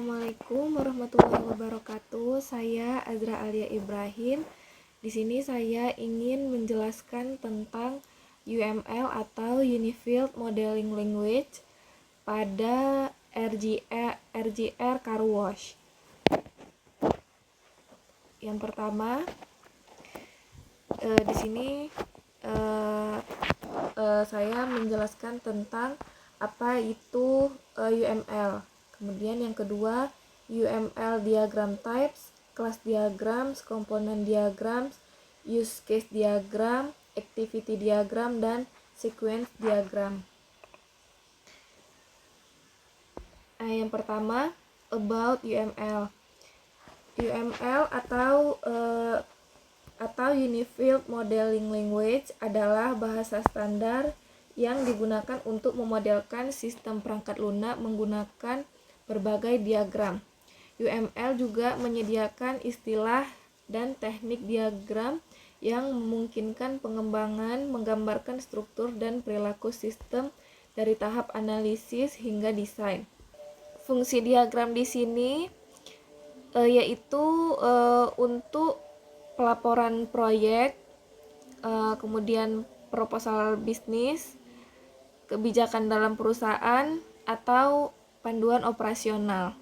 Assalamualaikum warahmatullahi wabarakatuh. Saya Azra Alia Ibrahim. Di sini saya ingin menjelaskan tentang UML atau Unified Modeling Language pada RGR Car Wash. Yang pertama, di sini saya menjelaskan tentang apa itu UML. Kemudian yang kedua, UML diagram types, class diagrams, component diagrams, use case diagram, activity diagram, dan sequence diagram. Yang pertama, about UML. UML atau Unified Modeling Language adalah bahasa standar yang digunakan untuk memodelkan sistem perangkat lunak menggunakan berbagai diagram. UML juga menyediakan istilah dan teknik diagram yang memungkinkan pengembangan menggambarkan struktur dan perilaku sistem dari tahap analisis hingga desain. Fungsi diagram di sini yaitu untuk pelaporan proyek, kemudian proposal bisnis, kebijakan dalam perusahaan, atau panduan operasional.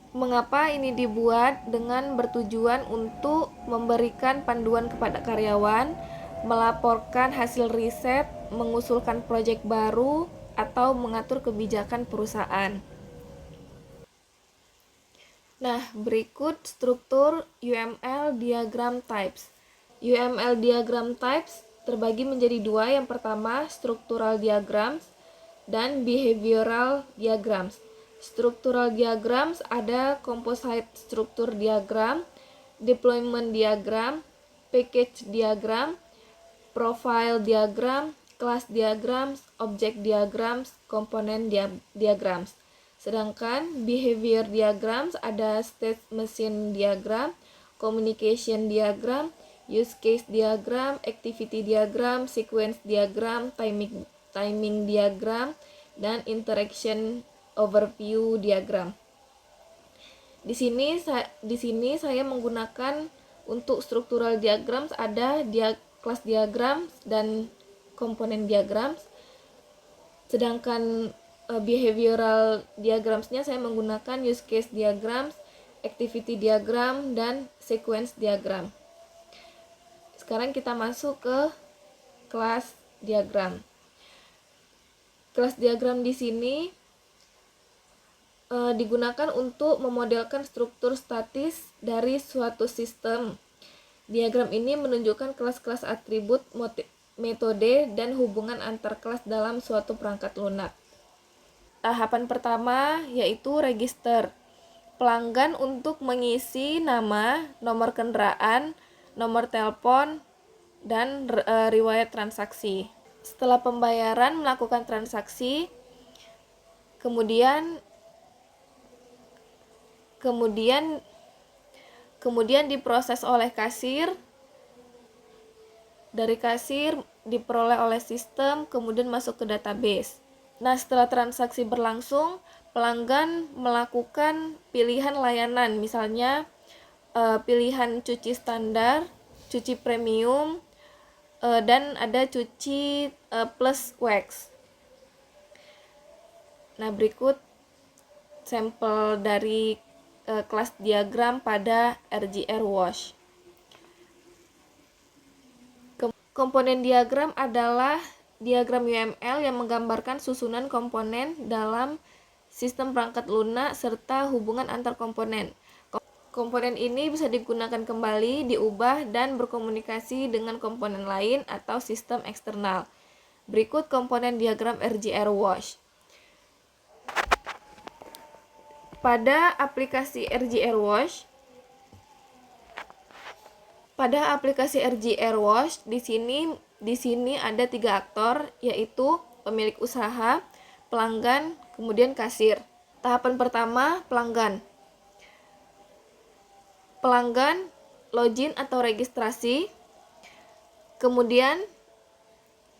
Mengapa ini dibuat? Dengan bertujuan untuk memberikan panduan kepada karyawan, melaporkan hasil riset, mengusulkan proyek baru, atau mengatur kebijakan perusahaan. Nah, berikut struktur UML diagram types. UML diagram types terbagi menjadi dua. Yang pertama, structural diagrams dan behavioral diagrams. Structural diagrams ada composite structure diagram, deployment diagram, package diagram, profile diagram, class diagrams, object diagrams, component diagrams. Sedangkan behavior diagrams ada state machine diagram, communication diagram, use case diagram, activity diagram, sequence diagram, timing diagram, dan interaction overview diagram. Di sini saya menggunakan untuk structural diagrams ada class diagrams dan komponen diagrams. Sedangkan behavioral diagramsnya saya menggunakan use case diagrams, activity diagram, dan sequence diagram. Sekarang kita masuk ke class diagram. Class diagram di sini digunakan untuk memodelkan struktur statis dari suatu sistem. Diagram ini menunjukkan kelas-kelas atribut, metode, dan hubungan antar kelas dalam suatu perangkat lunak. Tahapan pertama yaitu register. Pelanggan untuk mengisi nama, nomor kendaraan, nomor telepon, dan riwayat transaksi. Setelah pembayaran, melakukan transaksi, kemudian diproses oleh kasir. Dari kasir diperoleh oleh sistem, kemudian masuk ke database. Nah, setelah transaksi berlangsung, pelanggan melakukan pilihan layanan, misalnya pilihan cuci standar, cuci premium, dan ada cuci plus wax. Nah, berikut sampel dari kelas diagram pada RGR Wash. Komponen diagram adalah diagram UML yang menggambarkan susunan komponen dalam sistem perangkat lunak serta hubungan antar komponen. Komponen ini bisa digunakan kembali, diubah, dan berkomunikasi dengan komponen lain atau sistem eksternal. Berikut komponen diagram RGR Wash. Pada aplikasi RGR Wash, di sini ada 3 aktor, yaitu pemilik usaha, pelanggan, kemudian kasir. Tahapan pertama, pelanggan. Pelanggan login atau registrasi, kemudian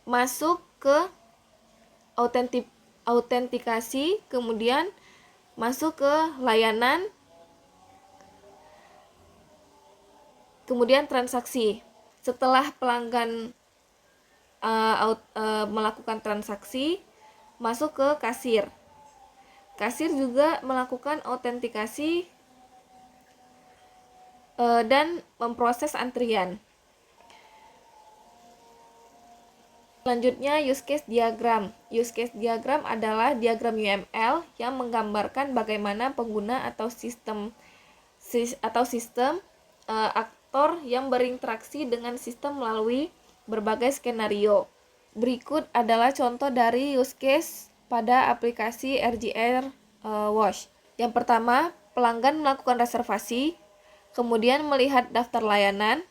masuk ke autentikasi, kemudian masuk ke layanan, kemudian transaksi. Setelah pelanggan melakukan transaksi, masuk ke kasir. Kasir juga melakukan autentikasi dan memproses antrian. Selanjutnya, use case diagram. Use case diagram adalah diagram UML yang menggambarkan bagaimana pengguna atau sistem aktor yang berinteraksi dengan sistem melalui berbagai skenario. Berikut adalah contoh dari use case pada aplikasi RJR Wash. Yang pertama, pelanggan melakukan reservasi, kemudian melihat daftar layanan,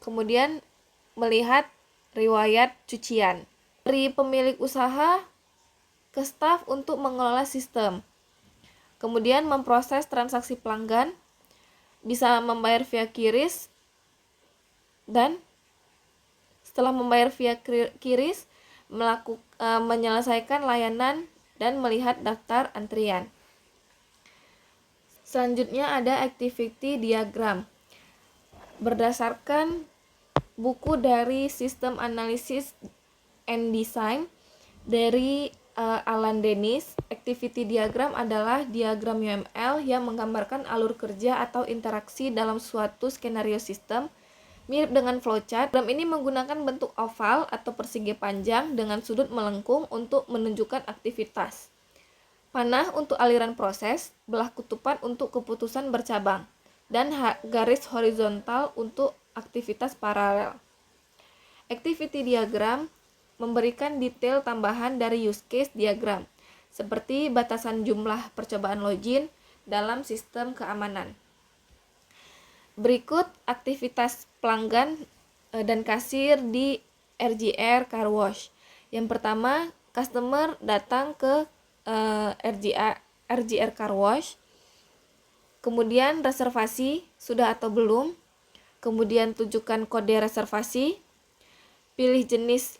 kemudian melihat riwayat cucian. Dari pemilik usaha ke staf untuk mengelola sistem. Kemudian memproses transaksi pelanggan, bisa membayar via QRIS, dan setelah membayar via QRIS, menyelesaikan layanan dan melihat daftar antrian. Selanjutnya ada activity diagram. Berdasarkan buku dari System Analysis and Design dari Alan Dennis, activity diagram adalah diagram UML yang menggambarkan alur kerja atau interaksi dalam suatu skenario sistem, mirip dengan flowchart. Diagram ini menggunakan bentuk oval atau persegi panjang dengan sudut melengkung untuk menunjukkan aktivitas. Panah untuk aliran proses, belah kutupan untuk keputusan bercabang, dan garis horizontal untuk aktivitas paralel. Activity diagram memberikan detail tambahan dari use case diagram, seperti batasan jumlah percobaan login dalam sistem keamanan. Berikut aktivitas pelanggan dan kasir di RJR Car Wash. Yang pertama, customer datang ke RJR Car Wash, kemudian reservasi sudah atau belum, kemudian tunjukkan kode reservasi, pilih jenis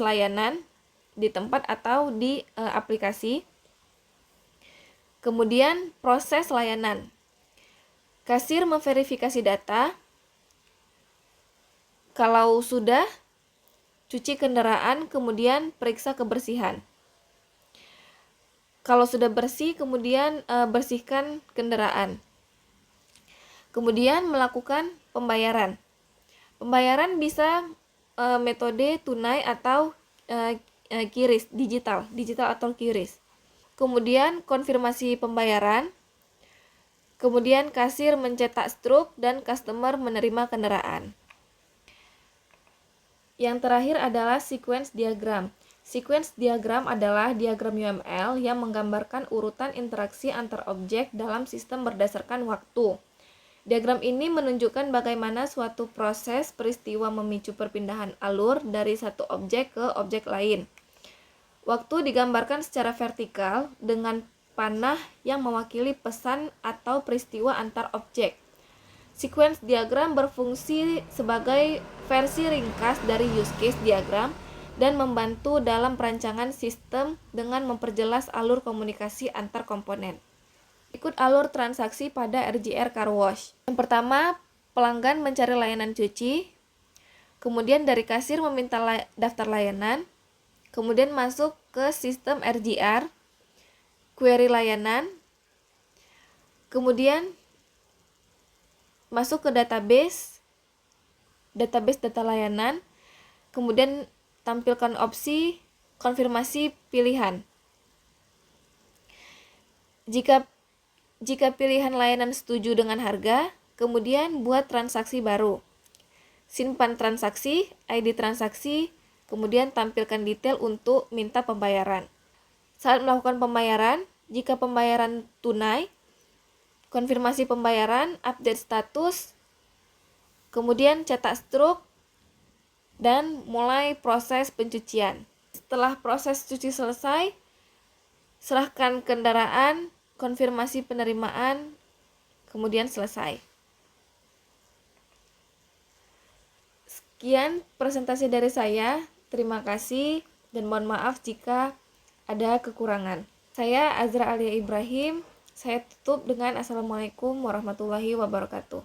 layanan di tempat atau di aplikasi. Kemudian proses layanan. Kasir memverifikasi data. Kalau sudah, cuci kendaraan, kemudian periksa kebersihan. Kalau sudah bersih, kemudian bersihkan kendaraan. Kemudian melakukan pembayaran. Pembayaran bisa metode tunai atau QRIS, digital atau QRIS. Kemudian konfirmasi pembayaran. Kemudian kasir mencetak struk dan customer menerima kendaraan. Yang terakhir adalah sequence diagram. Sequence diagram adalah diagram UML yang menggambarkan urutan interaksi antar objek dalam sistem berdasarkan waktu. Diagram ini menunjukkan bagaimana suatu proses peristiwa memicu perpindahan alur dari satu objek ke objek lain. Waktu digambarkan secara vertikal dengan panah yang mewakili pesan atau peristiwa antar objek. Sequence diagram berfungsi sebagai versi ringkas dari use case diagram dan membantu dalam perancangan sistem dengan memperjelas alur komunikasi antar komponen. Ikut alur transaksi pada RJR Car Wash. Yang pertama, pelanggan mencari layanan cuci, kemudian dari kasir meminta daftar layanan, kemudian masuk ke sistem RJR, query layanan, kemudian masuk ke database data layanan, kemudian tampilkan opsi konfirmasi pilihan. Jika pilihan layanan setuju dengan harga, kemudian buat transaksi baru. Simpan transaksi, ID transaksi, kemudian tampilkan detail untuk minta pembayaran. Saat melakukan pembayaran, jika pembayaran tunai, konfirmasi pembayaran, update status, kemudian cetak struk, dan mulai proses pencucian. Setelah proses cuci selesai, serahkan kendaraan, konfirmasi penerimaan, kemudian selesai. Sekian presentasi dari saya. Terima kasih dan mohon maaf jika ada kekurangan. Saya Azra Alia Ibrahim. Saya tutup dengan Assalamualaikum warahmatullahi wabarakatuh.